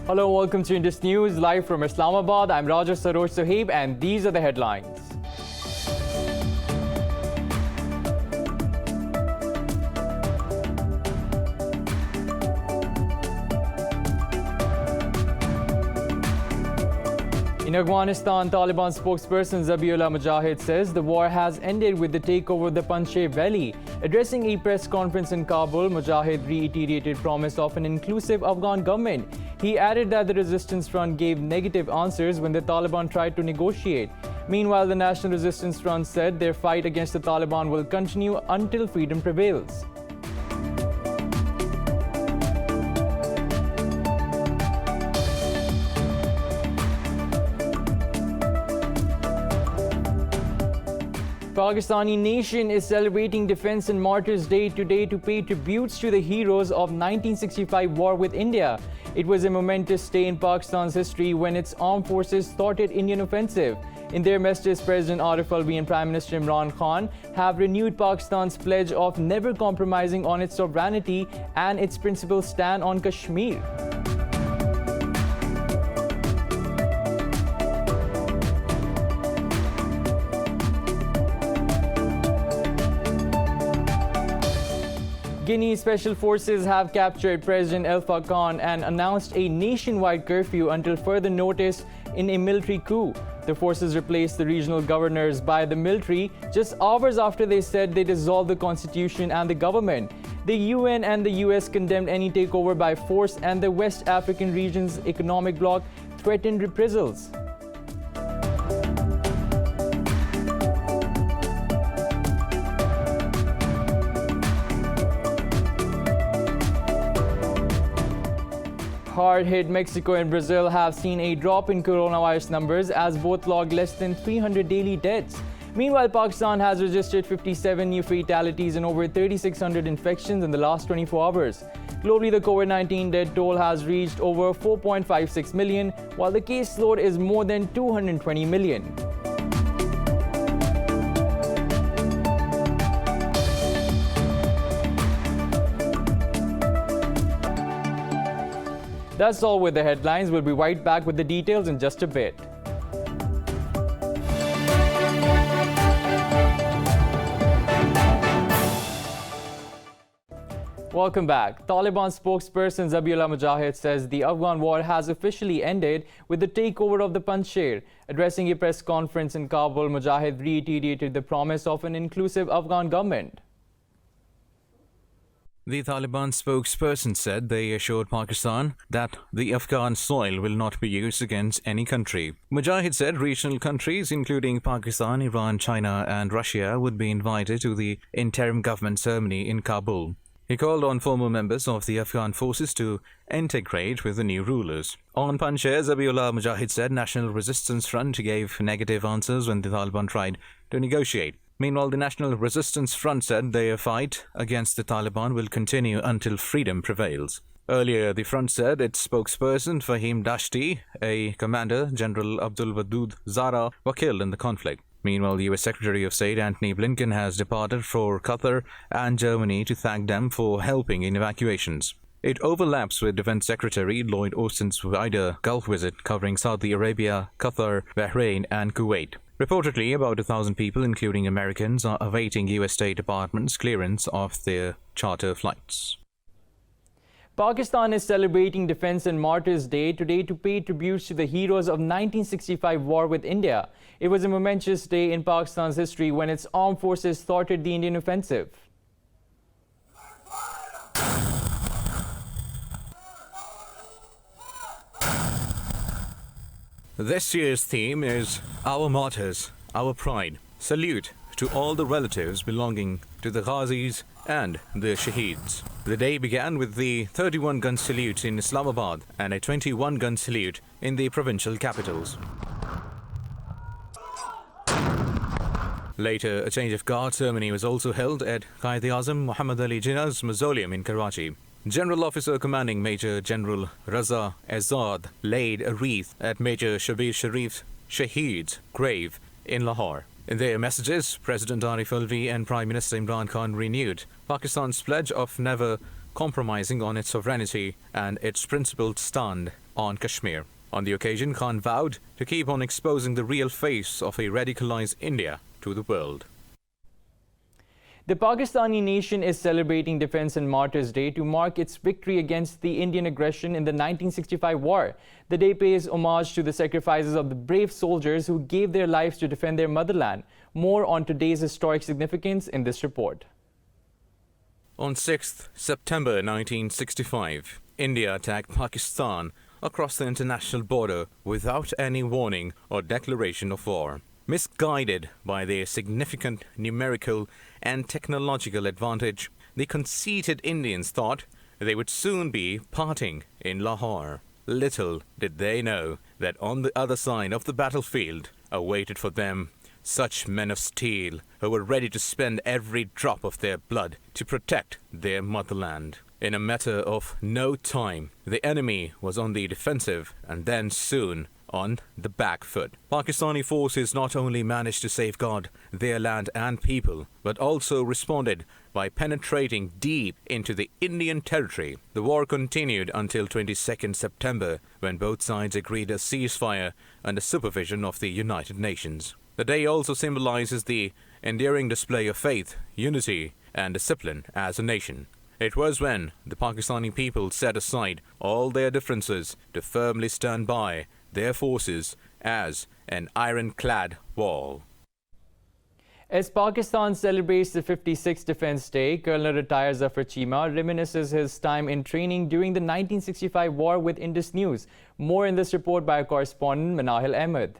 Hello, welcome to Indus News, live from Islamabad. I'm Raja Saroj Sohaib, and these are the headlines. In Afghanistan, Taliban spokesperson Zabiullah Mujahid says the war has ended with the takeover of the Panjshir Valley. Addressing a press conference in Kabul, Mujahid reiterated promise of an inclusive Afghan government. He added that the resistance front gave negative answers when the Taliban tried to negotiate. Meanwhile, the National Resistance Front said their fight against the Taliban will continue until freedom prevails. Pakistani nation is celebrating Defence and Martyrs Day today to pay tributes to the heroes of 1965 war with India. It was a momentous day in Pakistan's history when its armed forces thwarted Indian offensive. In their messages, President Arif Alvi and Prime Minister Imran Khan have renewed Pakistan's pledge of never compromising on its sovereignty and its principled stand on Kashmir. Guinea's special forces have captured President Alpha Khan and announced a nationwide curfew until further notice in a military coup. The forces replaced the regional governors by the military just hours after they said they dissolved the constitution and the government. The UN and the US condemned any takeover by force, and the West African region's economic bloc threatened reprisals. Hard-hit Mexico and Brazil have seen a drop in coronavirus numbers as both logged less than 300 daily deaths. Meanwhile, Pakistan has registered 57 new fatalities and over 3,600 infections in the last 24 hours. Globally, the COVID-19 death toll has reached over 4.56 million, while the case load is more than 220 million. That's all with the headlines. We'll be right back with the details in just a bit. Welcome back. Taliban spokesperson Zabiullah Mujahid says the Afghan war has officially ended with the takeover of the Panjshir. Addressing a press conference in Kabul, Mujahid reiterated the promise of an inclusive Afghan government. The Taliban spokesperson said they assured Pakistan that the Afghan soil will not be used against any country. Mujahid said regional countries including Pakistan, Iran, China and Russia would be invited to the interim government ceremony in Kabul. He called on former members of the Afghan forces to integrate with the new rulers. On Panjshir, Zabiullah Mujahid said National Resistance Front gave negative answers when the Taliban tried to negotiate. Meanwhile, the National Resistance Front said their fight against the Taliban will continue until freedom prevails. Earlier, the front said its spokesperson Fahim Dashti, a commander, General Abdul Wadud Zara, were killed in the conflict. Meanwhile, the US Secretary of State Antony Blinken has departed for Qatar and Germany to thank them for helping in evacuations. It overlaps with Defense Secretary Lloyd Austin's wider Gulf visit covering Saudi Arabia, Qatar, Bahrain and Kuwait. Reportedly, about 1,000 people, including Americans, are awaiting US State Department's clearance of their charter flights. Pakistan is celebrating Defence and Martyrs Day today to pay tributes to the heroes of 1965 war with India. It was a momentous day in Pakistan's history when its armed forces thwarted the Indian offensive. This year's theme is Our Martyrs, Our Pride. Salute to all the relatives belonging to the Ghazis and the Shaheeds. The day began with the 31-gun salute in Islamabad and a 21-gun salute in the provincial capitals. Later, a change of guard ceremony was also held at Quaid-e-Azam Muhammad Ali Jinnah's mausoleum in Karachi. General Officer Commanding Major General Raza Azad laid a wreath at Major Shabir Sharif's Shaheed's grave in Lahore. In their messages, President Arif Alvi and Prime Minister Imran Khan renewed Pakistan's pledge of never compromising on its sovereignty and its principled stand on Kashmir. On the occasion, Khan vowed to keep on exposing the real face of a radicalized India to the world. The Pakistani nation is celebrating Defense and Martyrs Day to mark its victory against the Indian aggression in the 1965 war. The day pays homage to the sacrifices of the brave soldiers who gave their lives to defend their motherland. More on today's historic significance in this report. On 6th September 1965, India attacked Pakistan across the international border without any warning or declaration of war. Misguided by their significant numerical and technological advantage, the conceited Indians thought they would soon be parting in Lahore. Little did they know that on the other side of the battlefield awaited for them such men of steel who were ready to spend every drop of their blood to protect their motherland. In a matter of no time, the enemy was on the defensive and then soon on the back foot. Pakistani forces not only managed to safeguard their land and people, but also responded by penetrating deep into the Indian territory. The war continued until 22nd September, when both sides agreed a ceasefire under supervision of the United Nations. The day also symbolizes the enduring display of faith, unity, and discipline as a nation. It was when the Pakistani people set aside all their differences to firmly stand by their forces as an ironclad wall. As Pakistan celebrates the 56th Defense Day, Colonel retired Zafar Chima reminisces his time in training during the 1965 war with Indus News. More in this report by our correspondent Manahil Ahmed.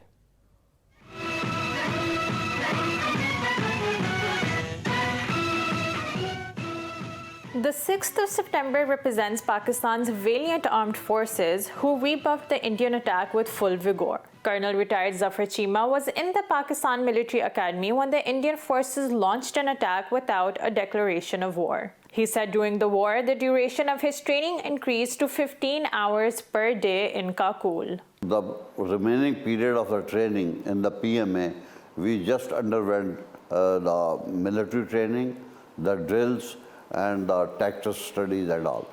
The 6th of September represents Pakistan's valiant armed forces who rebuffed the Indian attack with full vigor. Colonel retired Zafar Chima was in the Pakistan Military Academy when the Indian forces launched an attack without a declaration of war. He said during the war, the duration of his training increased to 15 hours per day in Kakul. The remaining period of the training in the PMA, we just underwent the military training, the drills, and the tactical studies and all.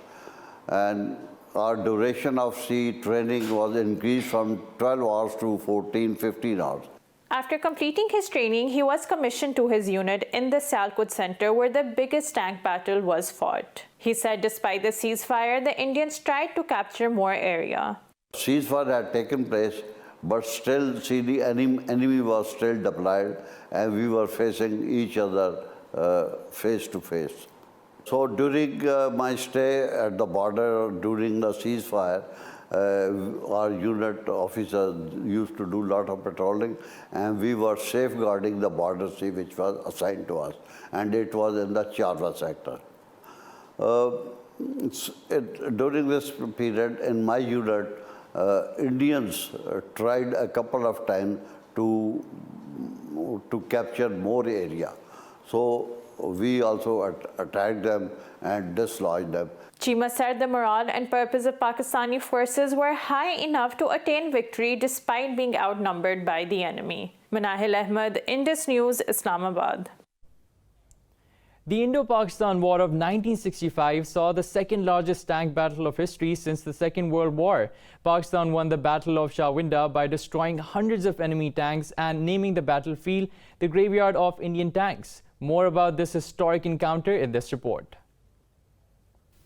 And our duration of sea training was increased from 12 hours to 15 hours. After completing his training, he was commissioned to his unit in the Sialkot Center where the biggest tank battle was fought. He said despite the ceasefire, the Indians tried to capture more area. Ceasefire had taken place, but still the enemy was still deployed and we were facing each other face to face. So during my stay at the border during the ceasefire, our unit officers used to do a lot of patrolling and we were safeguarding the border sea which was assigned to us, and it was in the Charwa sector. During this period in my unit, Indians tried a couple of times to capture more area. So we also attacked them and dislodged them. Chima said the morale and purpose of Pakistani forces were high enough to attain victory despite being outnumbered by the enemy. Manahil Ahmed, Indus News, Islamabad. The Indo-Pakistan War of 1965 saw the second largest tank battle of history since the Second World War. Pakistan won the Battle of Shawinda by destroying hundreds of enemy tanks and naming the battlefield the Graveyard of Indian Tanks. More about this historic encounter in this report.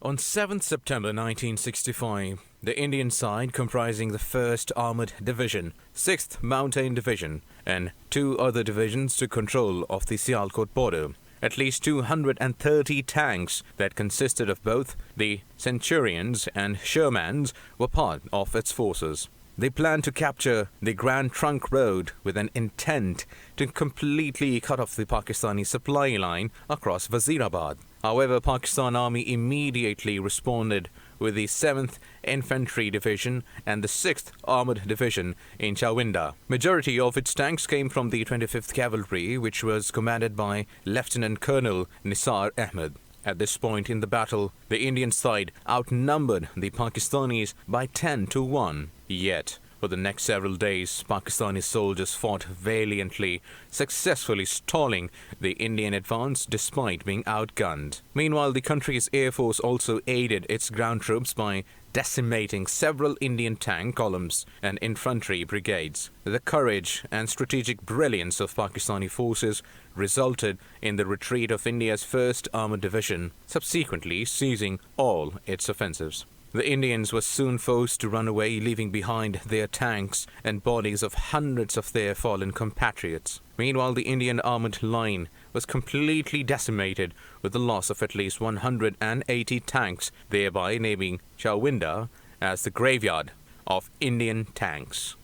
On 7th September 1965, the Indian side, comprising the 1st Armoured Division, 6th Mountain Division, and 2 other divisions, took control of the Sialkot border. At least 230 tanks that consisted of both the Centurions and Shermans were part of its forces. They planned to capture the Grand Trunk Road with an intent to completely cut off the Pakistani supply line across Wazirabad. However, Pakistan Army immediately responded with the 7th Infantry Division and the 6th Armoured Division in Chawinda. Majority of its tanks came from the 25th Cavalry, which was commanded by Lieutenant Colonel Nisar Ahmed. At this point in the battle, the Indian side outnumbered the Pakistanis by 10 to 1. Yet, For the next several days, Pakistani soldiers fought valiantly, successfully stalling the Indian advance despite being outgunned. Meanwhile, the country's air force also aided its ground troops by decimating several Indian tank columns and infantry brigades. The courage and strategic brilliance of Pakistani forces resulted in the retreat of India's 1st Armoured Division, subsequently seizing all its offensives. The Indians were soon forced to run away, leaving behind their tanks and bodies of hundreds of their fallen compatriots. Meanwhile, the Indian armoured line was completely decimated with the loss of at least 180 tanks, thereby naming Chowinda as the graveyard of Indian tanks.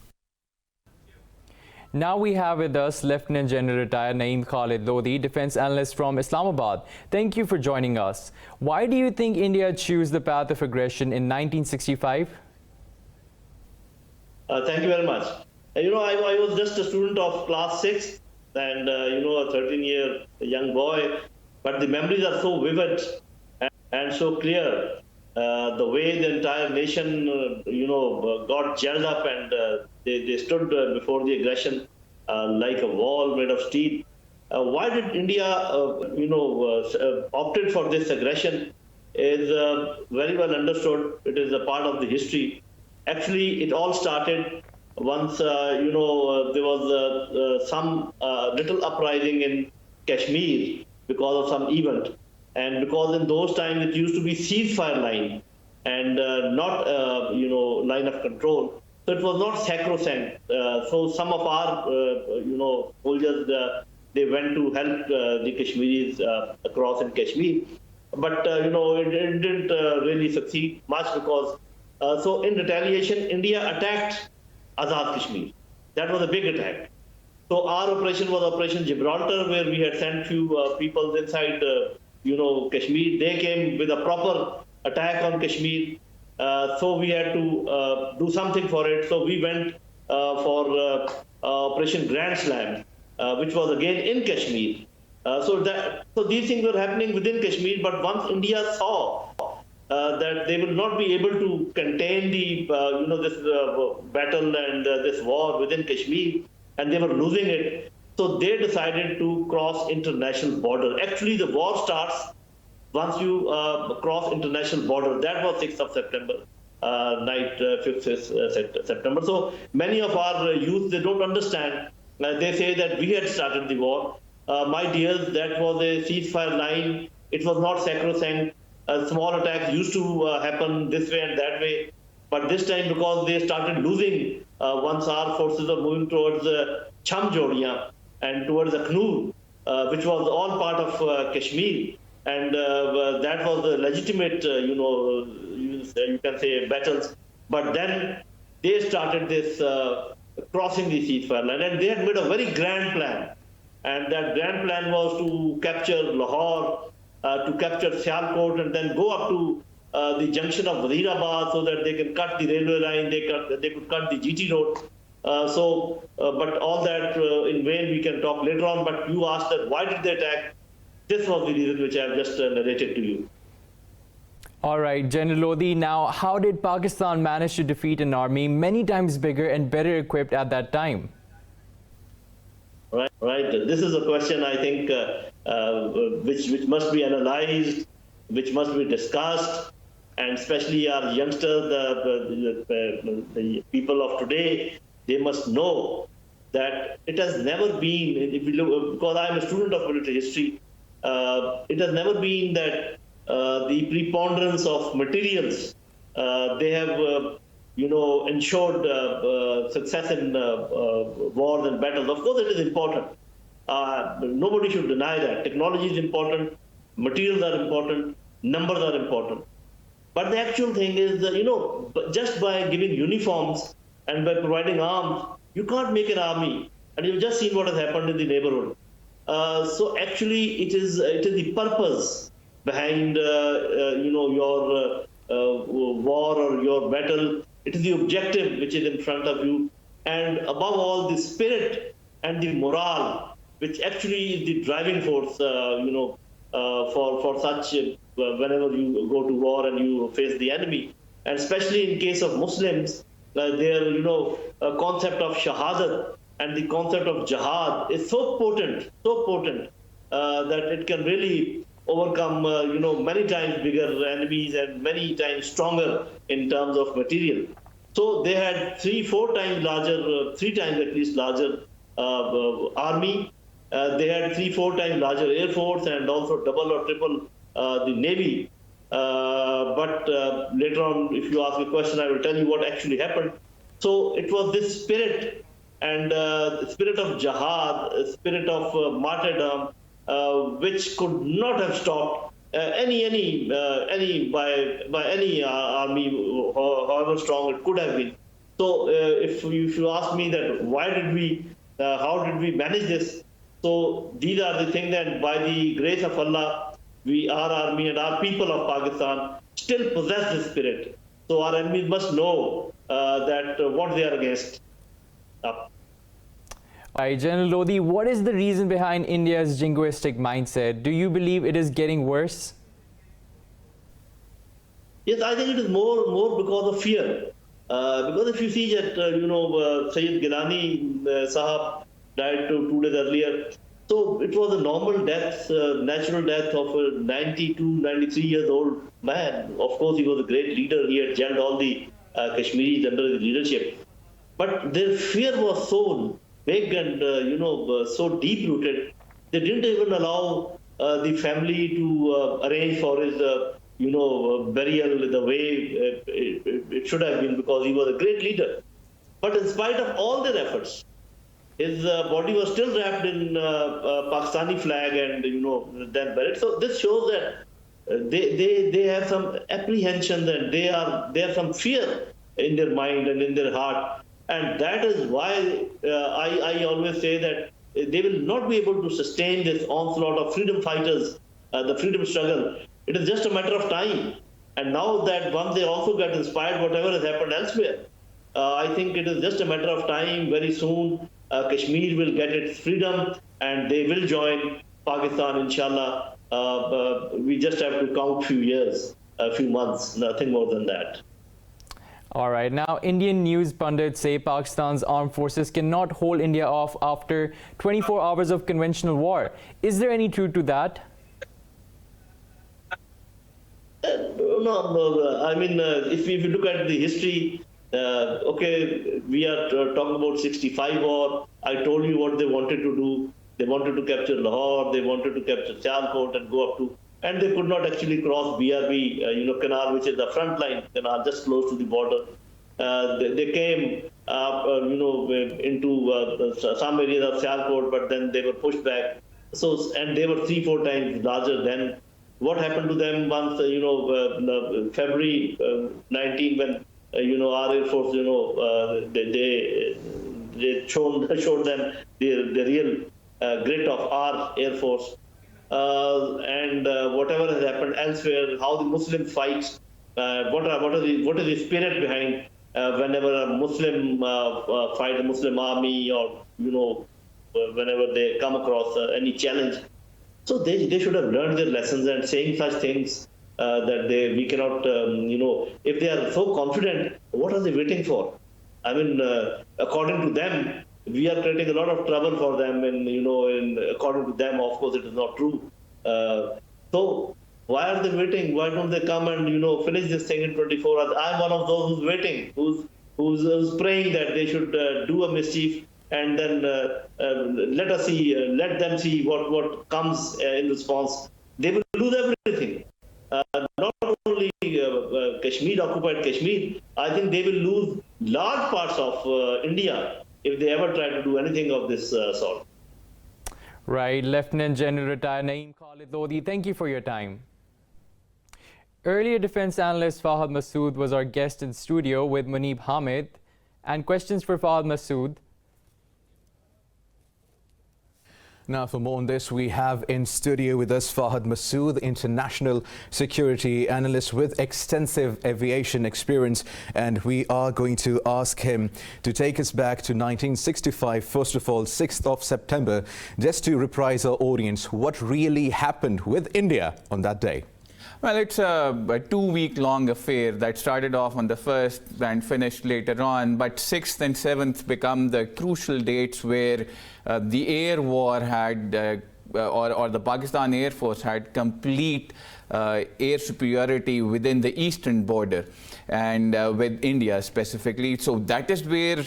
Now we have with us Lieutenant General retired Naeem Khalid Lodi, defense analyst from Islamabad. Thank you for joining us. Why do you think India chose the path of aggression in 1965? Thank you very much. I was just a student of class 6 and, a 13-year young boy, but the memories are so vivid and so clear. The way the entire nation, got gelled up and they stood before the aggression like a wall made of steel. Why did India, opted for this aggression is very well understood. It is a part of the history. Actually, it all started once, there was some little uprising in Kashmir because of some event. And because in those times it used to be ceasefire line and not, line of control. So it was not sacrosanct. So some of our, soldiers, they went to help the Kashmiris across in Kashmir. But, it didn't really succeed much because, so in retaliation, India attacked Azad Kashmir. That was a big attack. So our operation was Operation Gibraltar, where we had sent few people inside Kashmir. They came with a proper attack on Kashmir. So we had to do something for it. So we went for Operation Grand Slam, which was again in Kashmir. So these things were happening within Kashmir. But once India saw that they will not be able to contain the this battle and this war within Kashmir, and they were losing it. So they decided to cross international border. Actually, the war starts once you cross international border. That was 6th of September, night 5th September. So many of our youth, they don't understand. They say that we had started the war. My dears, that was a ceasefire line. It was not sacrosanct. Small attacks used to happen this way and that way. But this time, because they started losing once our forces were moving towards Chamjodiya and towards Akhnur, which was all part of Kashmir. And that was the legitimate, you can say, battles. But then they started this crossing the ceasefire line. And they had made a very grand plan. And that grand plan was to capture Lahore, to capture Sialkot, and then go up to the junction of Wazirabad so that they can cut the railway line, they could cut the GT road. But all that in vain, we can talk later on. But you asked that why did they attack? This was the reason which I have just narrated to you. All right, General Lodi, now how did Pakistan manage to defeat an army many times bigger and better equipped at that time? Right. This is a question, I think, which must be analyzed, which must be discussed, and especially our youngsters, the people of today, they must know that it has never been, if you look, because I am a student of military history, it has never been that the preponderance of materials, they have, ensured success in wars and battles. Of course, it is important. Nobody should deny that. Technology is important, materials are important, numbers are important. But the actual thing is, just by giving uniforms and by providing arms, you can't make an army. And you've just seen what has happened in the neighborhood. So actually, it is the purpose behind, your war or your battle. It is the objective which is in front of you. And above all, the spirit and the morale, which actually is the driving force, for such, whenever you go to war and you face the enemy. And especially in case of Muslims, their concept of shahadat and the concept of jihad is so potent, that it can really overcome many times bigger enemies and many times stronger in terms of material. So they had 3-4 times larger, 3 times at least larger army. They had 3-4 times larger air force and also double or triple the navy. But later on, if you ask a question, I will tell you what actually happened. So it was this spirit and spirit of jihad, spirit of martyrdom, which could not have stopped any by any army, however strong it could have been. So if you ask me that why did we, how did we manage this? So these are the things that by the grace of Allah, our army and our people of Pakistan still possess this spirit. So our enemies must know that what they are against. General Lodi, what is the reason behind India's jingoistic mindset? Do you believe it is getting worse? Yes, I think it is more because of fear. Because if you see that, Sayyid Gilani Sahab died 2 days earlier. So it was a normal death, natural death of a 92, 93 years old man. Of course, he was a great leader. He had jailed all the Kashmiris under his leadership. But their fear was so big and, so deep-rooted, they didn't even allow the family to arrange for his, burial the way it should have been, because he was a great leader. But in spite of all their efforts, his body was still wrapped in Pakistani flag and, then buried. So this shows that they have some apprehension and they have some fear in their mind and in their heart. And that is why I always say that they will not be able to sustain this onslaught of freedom fighters, the freedom struggle. It is just a matter of time. And now that once they also get inspired, whatever has happened elsewhere, I think it is just a matter of time. Very soon, Kashmir will get its freedom and they will join Pakistan, inshallah. We just have to count few years, a few months, nothing more than that. All right. Now, Indian news pundits say Pakistan's armed forces cannot hold India off after 24 hours of conventional war. Is there any truth to that? No. I mean, if you look at the history, okay, we are talking about 65 war. I told you what they wanted to do. They wanted to capture Lahore. They wanted to capture Sialkot and go up to, and they could not actually cross BRB, canal, which is the front line canal, just close to the border. They came, into some areas of Sialkot, but then they were pushed back. So, and they were 3-4 times larger than. What happened to them once, February 19, when, our Air Force, they showed them the real grit of our Air Force. And whatever has happened elsewhere, how the Muslims fight, what is the spirit behind whenever a Muslim fight a Muslim army, or whenever they come across any challenge. So they should have learned their lessons, and saying such things that we cannot, if they are so confident, what are they waiting for? I mean, according to them, we are creating a lot of trouble for them, and according to them, of course, it is not true. So why are they waiting? Why don't they come and finish this thing in 24 hours? I'm one of those who's waiting, who's praying that they should do a mischief, and then let them see what comes in response. They will lose everything. Not only Kashmir, occupied Kashmir, I think they will lose large parts of India if they ever try to do anything of this sort. Right. Lieutenant General Retired Naeem Khalid Lodi, thank you for your time. Earlier, defense analyst Fahad Masood was our guest in studio with Munib Hamid. And questions for Fahad Masood. Now, for more on this, we have in studio with us Fahad Masood, international security analyst with extensive aviation experience. And we are going to ask him to take us back to 1965, first of all, 6th of September, just to reprise our audience what really happened with India on that day. Well, it's a 2-week-long affair that started off on the 1st and finished later on, but 6th and 7th become the crucial dates where the air war had, or the Pakistan Air Force had complete air superiority within the eastern border and with India specifically. So that is where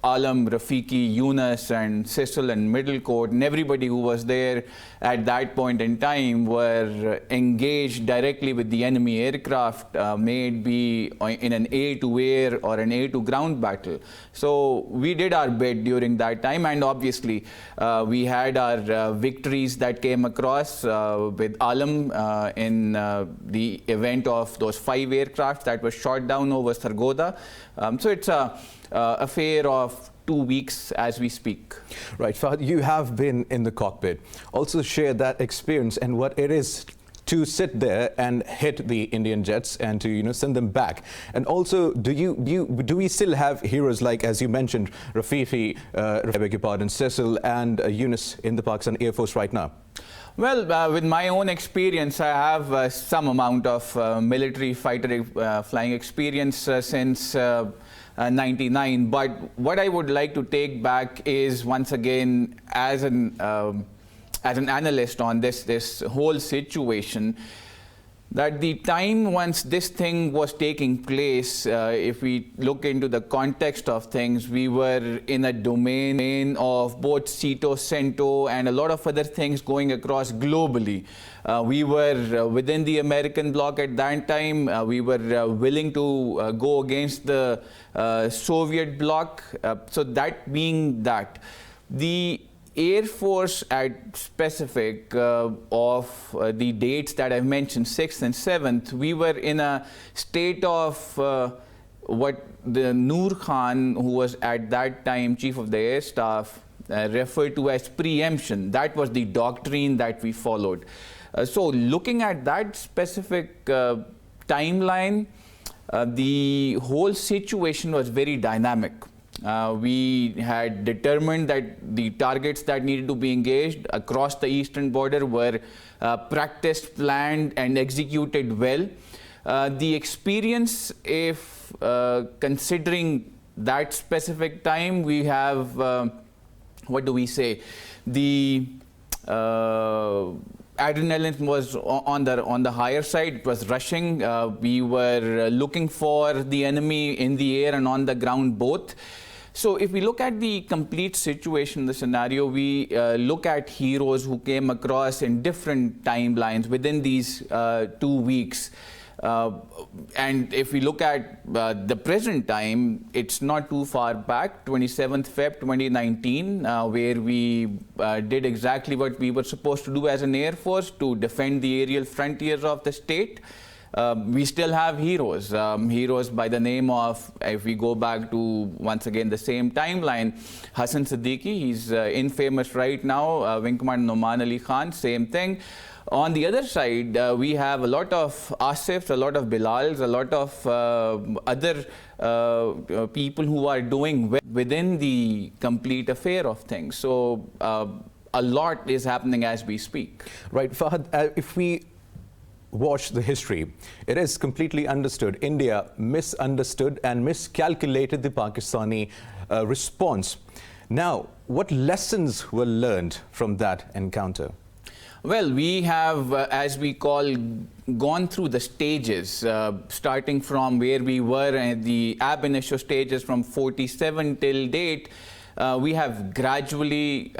Alam, Rafiqi, Yunus and Cecil and Middlecourt and everybody who was there at that point in time were engaged directly with the enemy aircraft, may it be in an air-to-air or an air-to-ground battle. So we did our bit during that time, and obviously we had our victories that came across with Alam in the event of those 5 aircraft that were shot down over Sargodha. So it's a affair of 2 weeks as we speak. Right, Fahad, you have been in the cockpit. Also share that experience and what it is to sit there and hit the Indian jets and to send them back. And also, do we still have heroes like, as you mentioned, Rafiqi, I beg your pardon, Cecil and Yunus in the Pakistan Air Force right now? Well, with my own experience, I have some amount of military fighter flying experience since 99. But what I would like to take back is, once again, as an analyst on this whole situation, that the time once this thing was taking place, if we look into the context of things, we were in a domain of both CETO, CENTO, and a lot of other things going across globally. We were within the American bloc at that time. We were willing to go against the Soviet bloc. So that being that, the Air Force at specific of the dates that I've mentioned, 6th and 7th, we were in a state of what the Noor Khan, who was at that time Chief of the Air Staff, referred to as preemption. That was the doctrine that we followed. So looking at that specific timeline, the whole situation was very dynamic. We had determined that the targets that needed to be engaged across the eastern border were practiced, planned and executed well. The experience, if considering that specific time, we have, what do we say, the adrenaline was on the higher side. It was rushing. We were looking for the enemy in the air and on the ground both. So if we look at the complete situation, the scenario, we look at heroes who came across in different timelines within these 2 weeks. And if we look at the present time, it's not too far back, 27th Feb 2019, where we did exactly what we were supposed to do as an Air Force to defend the aerial frontiers of the state. We still have heroes, heroes by the name of, if we go back to once again the same timeline, Hassan Siddiqui, he's infamous right now, Wing Commander Noman Ali Khan, same thing. On the other side, we have a lot of Asifs, a lot of Bilals, a lot of other people who are doing well within the complete affair of things. So a lot is happening as we speak. Right, Fahad, if we watch the history, it is completely understood. India misunderstood and miscalculated the Pakistani response. Now, what lessons were learned from that encounter? Well, we have, as we call, gone through the stages, starting from where we were at the ab initio stages from 47 till date. We have gradually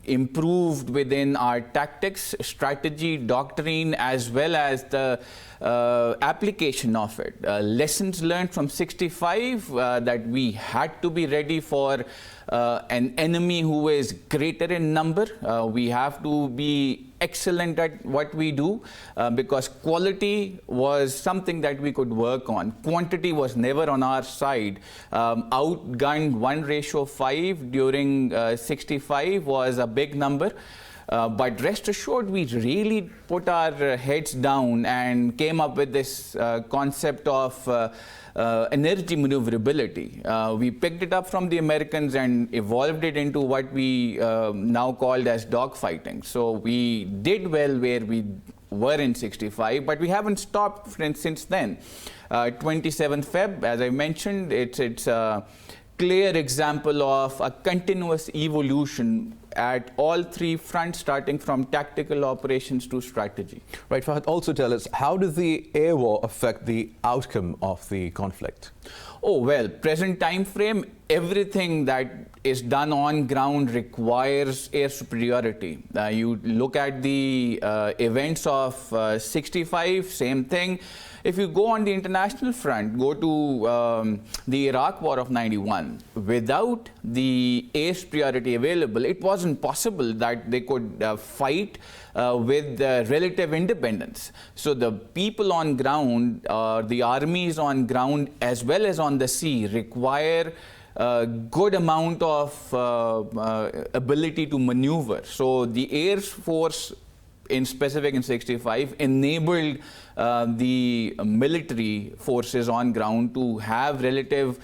improved within our tactics, strategy, doctrine, as well as the application of it. Lessons learned from 65, that we had to be ready for an enemy who is greater in number. We have to be excellent at what we do, because quality was something that we could work on. Quantity was never on our side. Outgunned 1:5 during 65 was a big number. But rest assured, we really put our heads down and came up with this concept of energy maneuverability. We picked it up from the Americans and evolved it into what we now called as dogfighting. So we did well where we were in 65, but we haven't stopped since then. 27th Feb, as I mentioned, it's a clear example of a continuous evolution at all three fronts, starting from tactical operations to strategy. Right, Fahad, also tell us, how does the air war affect the outcome of the conflict? Oh, well, present time frame, everything that is done on ground requires air superiority. You look at the events of 65, same thing. If you go on the international front, go to the Iraq War of 91, without the air superiority available, it wasn't possible that they could fight with relative independence. So the people on ground, the armies on ground as well as on the sea require a good amount of ability to maneuver. So the Air Force in specific in 65 enabled the military forces on ground to have relative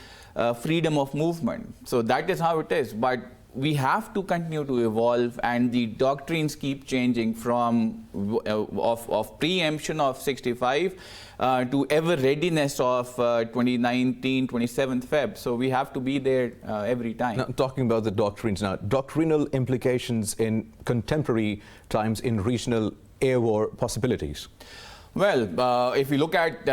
freedom of movement. So that is how it is. But we have to continue to evolve, and the doctrines keep changing from of preemption of 65 to ever readiness of 2019, 27th Feb. So we have to be there every time. Now, talking about the doctrines now, doctrinal implications in contemporary times in regional air war possibilities. Well, if you look at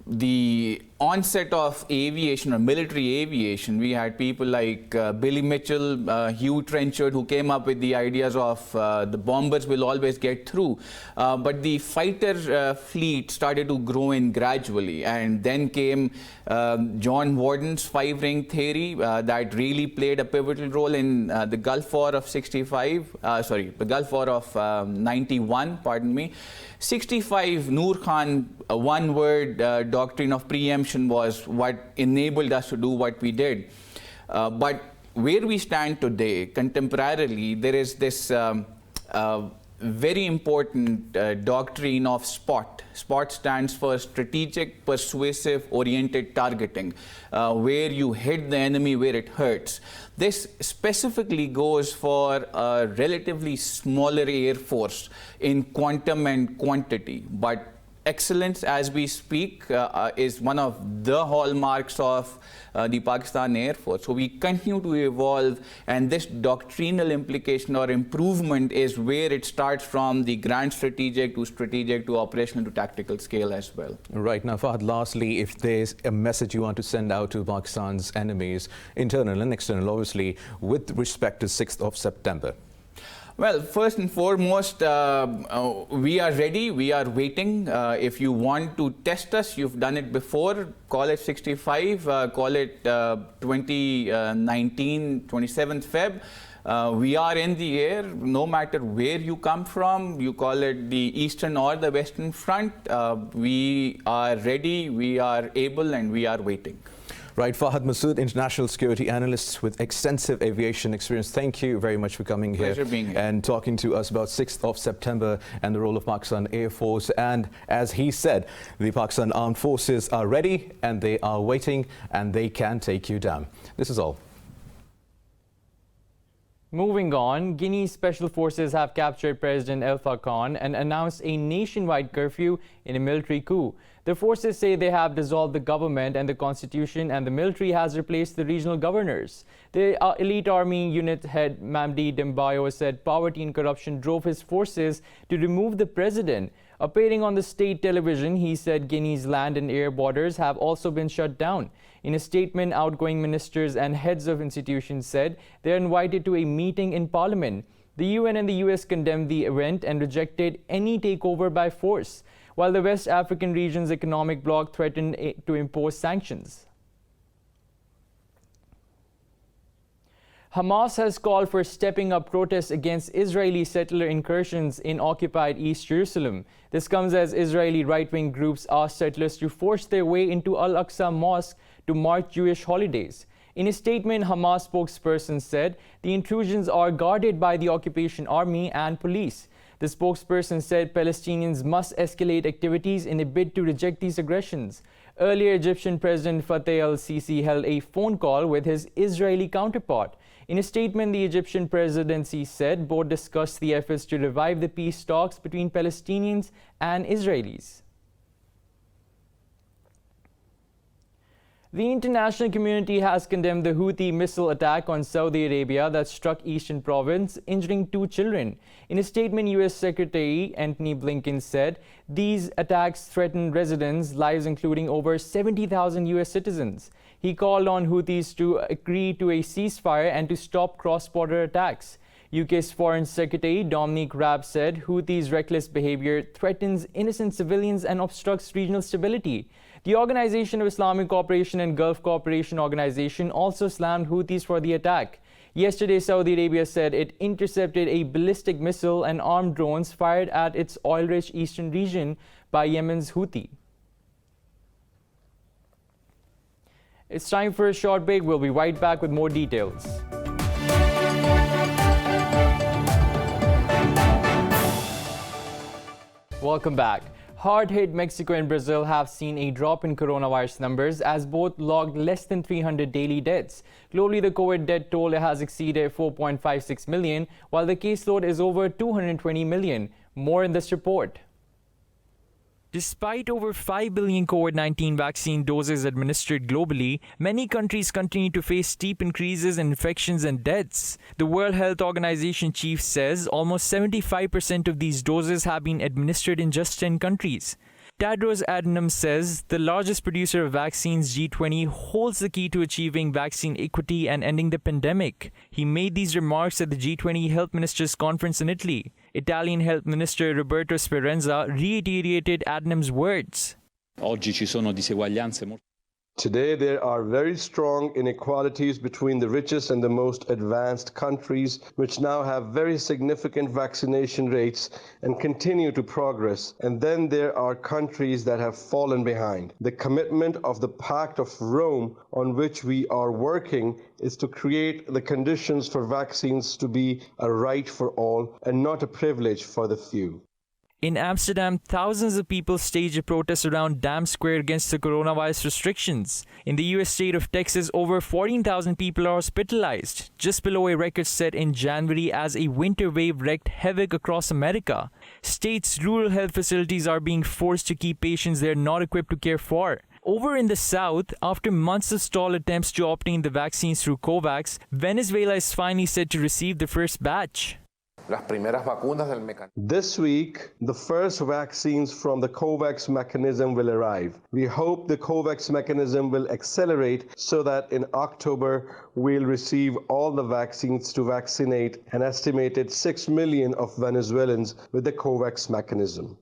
the onset of aviation or military aviation, we had people like Billy Mitchell, Hugh Trenchard, who came up with the ideas of the bombers will always get through. But the fighter fleet started to grow in gradually, and then came John Warden's 5-ring theory that really played a pivotal role in the Gulf War of 65, the Gulf War of 91, pardon me. 65, Noor Khan, a one-word doctrine of preemption was what enabled us to do what we did. But where we stand today, contemporarily, there is this very important doctrine of SPOT. SPOT stands for Strategic, Persuasive, Oriented Targeting, where you hit the enemy where it hurts. This specifically goes for a relatively smaller air force in quantum and quantity, but excellence as we speak is one of the hallmarks of the Pakistan Air Force. So we continue to evolve, and this doctrinal implication or improvement is where it starts from the grand strategic to operational to tactical scale as well. Right. Now, Fahad, lastly, if there's a message you want to send out to Pakistan's enemies, internal and external, obviously, with respect to 6th of September. Well, first and foremost, we are ready, we are waiting. If you want to test us, you've done it before, call it 65, call it 2019, 27th Feb. We are in the air, no matter where you come from, you call it the Eastern or the Western Front. We are ready, we are able, and we are waiting. Right, Fahad Masood, international security analyst with extensive aviation experience. Thank you very much for coming here and talking to us about 6th of September and the role of Pakistan Air Force. And as he said, the Pakistan Armed Forces are ready and they are waiting and they can take you down. This is all. Moving on, Guinea's special forces have captured President Alpha Khan and announced a nationwide curfew in a military coup. The forces say they have dissolved the government and the constitution, and the military has replaced the regional governors. The elite army unit head Mamdi Dembayo said poverty and corruption drove his forces to remove the president. Appearing on the state television, he said Guinea's land and air borders have also been shut down. In a statement, outgoing ministers and heads of institutions said they are invited to a meeting in Parliament. The UN and the US condemned the event and rejected any takeover by force, while the West African region's economic bloc threatened to impose sanctions. Hamas has called for stepping up protests against Israeli settler incursions in occupied East Jerusalem. This comes as Israeli right-wing groups asked settlers to force their way into Al-Aqsa Mosque to mark Jewish holidays. In a statement, Hamas spokesperson said the intrusions are guarded by the occupation army and police. The spokesperson said Palestinians must escalate activities in a bid to reject these aggressions. Earlier, Egyptian President Fattah al-Sisi held a phone call with his Israeli counterpart. In a statement, the Egyptian presidency said both discussed the efforts to revive the peace talks between Palestinians and Israelis. The international community has condemned the Houthi missile attack on Saudi Arabia that struck Eastern Province, injuring 2 children. In a statement, U.S. Secretary Antony Blinken said these attacks threatened residents' lives, including over 70,000 U.S. citizens. He called on Houthis to agree to a ceasefire and to stop cross-border attacks. UK's Foreign Secretary Dominic Raab said Houthis' reckless behavior threatens innocent civilians and obstructs regional stability. The Organization of Islamic Cooperation and Gulf Cooperation Organization also slammed Houthis for the attack. Yesterday, Saudi Arabia said it intercepted a ballistic missile and armed drones fired at its oil-rich eastern region by Yemen's Houthi. It's time for a short break. We'll be right back with more details. Welcome back. Hard-hit Mexico and Brazil have seen a drop in coronavirus numbers as both logged less than 300 daily deaths. Globally, the COVID death toll has exceeded 4.56 million, while the caseload is over 220 million. More in this report. Despite over 5 billion COVID-19 vaccine doses administered globally, many countries continue to face steep increases in infections and deaths. The World Health Organization chief says almost 75% of these doses have been administered in just 10 countries. Tedros Adhanom says the largest producer of vaccines, G20, holds the key to achieving vaccine equity and ending the pandemic. He made these remarks at the G20 Health Ministers Conference in Italy. Italian Health Minister Roberto Speranza reiterated Adhanom's words. Oggi ci sono diseguaglianze molto. Today, there are very strong inequalities between the richest and the most advanced countries, which now have very significant vaccination rates and continue to progress. And then there are countries that have fallen behind. The commitment of the Pact of Rome, on which we are working, is to create the conditions for vaccines to be a right for all and not a privilege for the few. In Amsterdam, thousands of people staged a protest around Dam Square against the coronavirus restrictions. In the U.S. state of Texas, over 14,000 people are hospitalized, just below a record set in January as a winter wave wreaked havoc across America. States' rural health facilities are being forced to keep patients they are not equipped to care for. Over in the south, after months of stalled attempts to obtain the vaccines through COVAX, Venezuela is finally set to receive the first batch. This week, the first vaccines from the COVAX mechanism will arrive. We hope the COVAX mechanism will accelerate so that in October, we'll receive all the vaccines to vaccinate an estimated 6 million of Venezuelans with the COVAX mechanism.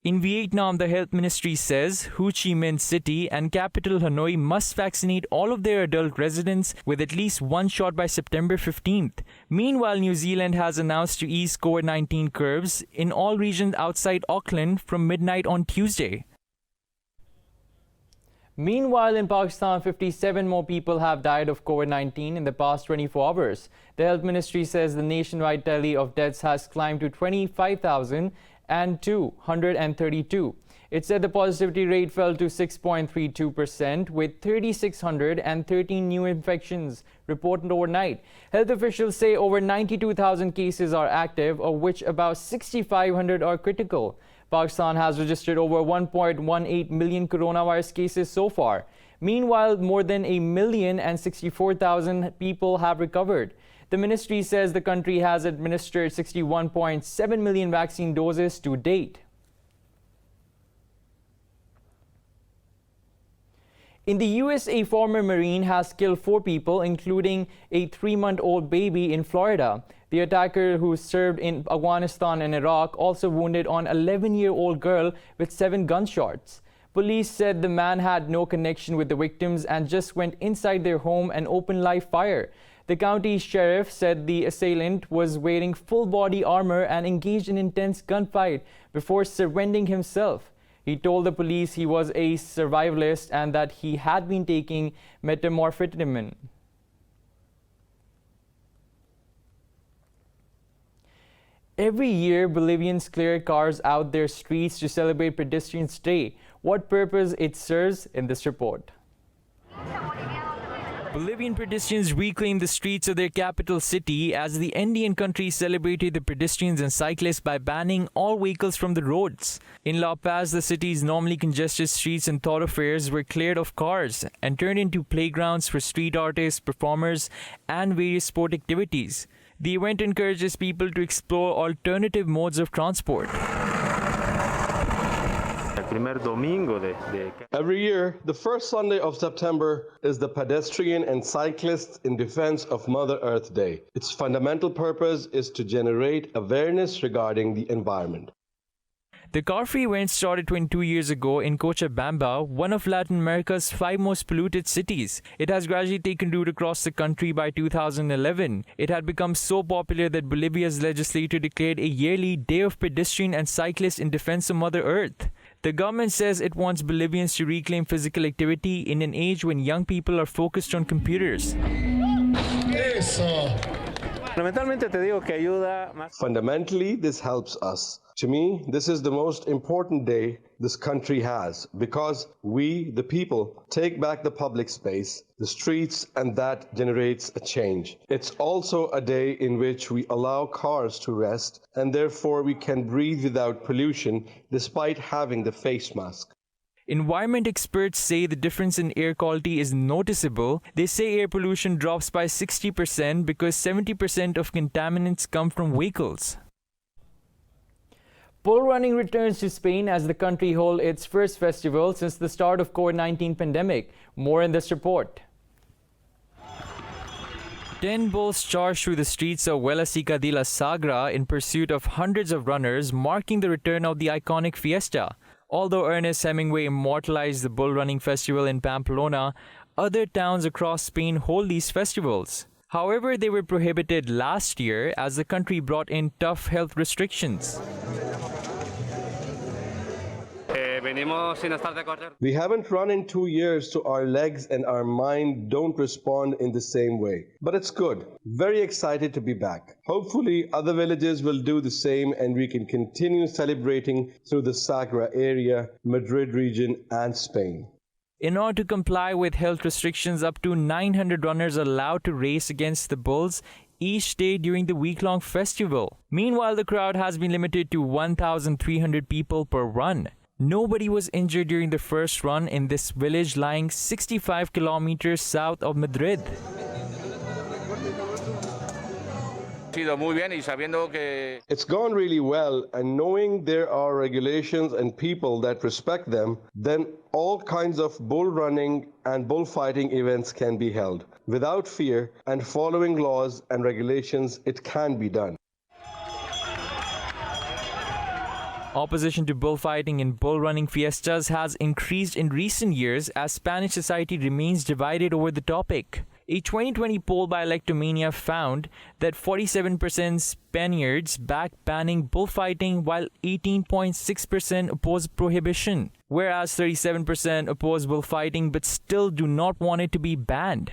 In Vietnam, the health ministry says Ho Chi Minh City and capital Hanoi must vaccinate all of their adult residents with at least one shot by September 15th. Meanwhile, New Zealand has announced to ease COVID-19 curbs in all regions outside Auckland from midnight on Tuesday. Meanwhile, in Pakistan, 57 more people have died of COVID-19 in the past 24 hours. The health ministry says the nationwide tally of deaths has climbed to 25,232. It said the positivity rate fell to 6.32%, with 3,613 new infections reported overnight. Health officials say over 92,000 cases are active, of which about 6,500 are critical. Pakistan has registered over 1.18 million coronavirus cases so far. Meanwhile, more than 1,064,000 people have recovered. The ministry says the country has administered 61.7 million vaccine doses to date. In the US, a former Marine has killed 4 people, including a 3-month-old baby in Florida. The attacker, who served in Afghanistan and Iraq, also wounded an 11-year-old girl with 7 gunshots. Police said the man had no connection with the victims and just went inside their home and opened live fire. The county sheriff said the assailant was wearing full-body armor and engaged in intense gunfight before surrendering himself. He told the police he was a survivalist and that he had been taking methamphetamine. Every year, Bolivians clear cars out their streets to celebrate Pedestrians' Day. What purpose it serves in this report. Bolivian pedestrians reclaimed the streets of their capital city as the Andean country celebrated the pedestrians and cyclists by banning all vehicles from the roads. In La Paz, the city's normally congested streets and thoroughfares were cleared of cars and turned into playgrounds for street artists, performers, and various sport activities. The event encourages people to explore alternative modes of transport. Every year, the first Sunday of September is the Pedestrian and Cyclists in Defense of Mother Earth Day. Its fundamental purpose is to generate awareness regarding the environment. The car-free event started 22 years ago in Cochabamba, one of Latin America's 5 most polluted cities. It has gradually taken root across the country by 2011. It had become so popular that Bolivia's legislature declared a yearly Day of Pedestrian and Cyclists in Defense of Mother Earth. The government says it wants Bolivians to reclaim physical activity in an age when young people are focused on computers. Fundamentally, this helps us. To me, this is the most important day this country has because we, the people, take back the public space, the streets, and that generates a change. It's also a day in which we allow cars to rest and therefore we can breathe without pollution despite having the face mask. Environment experts say the difference in air quality is noticeable. They say air pollution drops by 60% because 70% of contaminants come from vehicles. Bull running returns to Spain as the country holds its first festival since the start of COVID-19 pandemic. More in this report. 10 bulls charged through the streets of Huelasica de la Sagra in pursuit of hundreds of runners, marking the return of the iconic fiesta. Although Ernest Hemingway immortalized the bull running festival in Pamplona, other towns across Spain hold these festivals. However, they were prohibited last year as the country brought in tough health restrictions. We haven't run in 2 years, so our legs and our mind don't respond in the same way. But it's good. Very excited to be back. Hopefully, other villages will do the same and we can continue celebrating through the Sagra area, Madrid region, and Spain. In order to comply with health restrictions, up to 900 runners are allowed to race against the bulls each day during the week-long festival. Meanwhile, the crowd has been limited to 1,300 people per run. Nobody was injured during the first run in this village lying 65 kilometers south of Madrid. It's gone really well, and knowing there are regulations and people that respect them, then all kinds of bull running and bullfighting events can be held. Without fear and following laws and regulations, it can be done. Opposition to bullfighting and bull running fiestas has increased in recent years as Spanish society remains divided over the topic. A 2020 poll by Electomania found that 47% Spaniards backed banning bullfighting while 18.6% opposed prohibition, whereas 37% oppose bullfighting but still do not want it to be banned.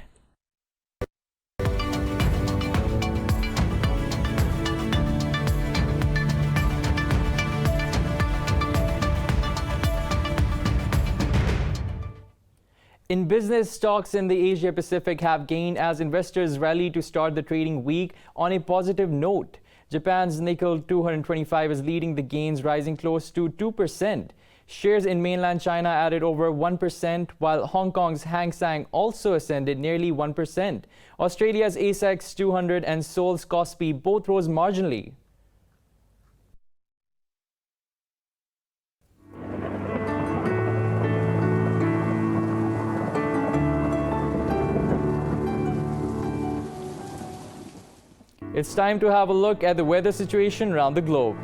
In business, stocks in the Asia Pacific have gained as investors rally to start the trading week on a positive note. Japan's Nikkei 225 is leading the gains, rising close to 2%. Shares in mainland China added over 1%, while Hong Kong's Hang Seng also ascended nearly 1%. Australia's ASX 200 and Seoul's Kospi both rose marginally. It's time to have a look at the weather situation around the globe.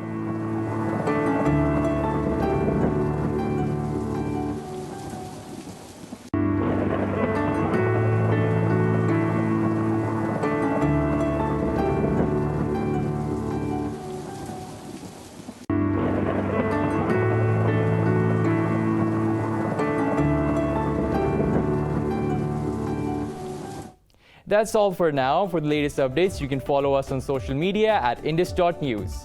That's all for now. For the latest updates, you can follow us on social media at indus.news.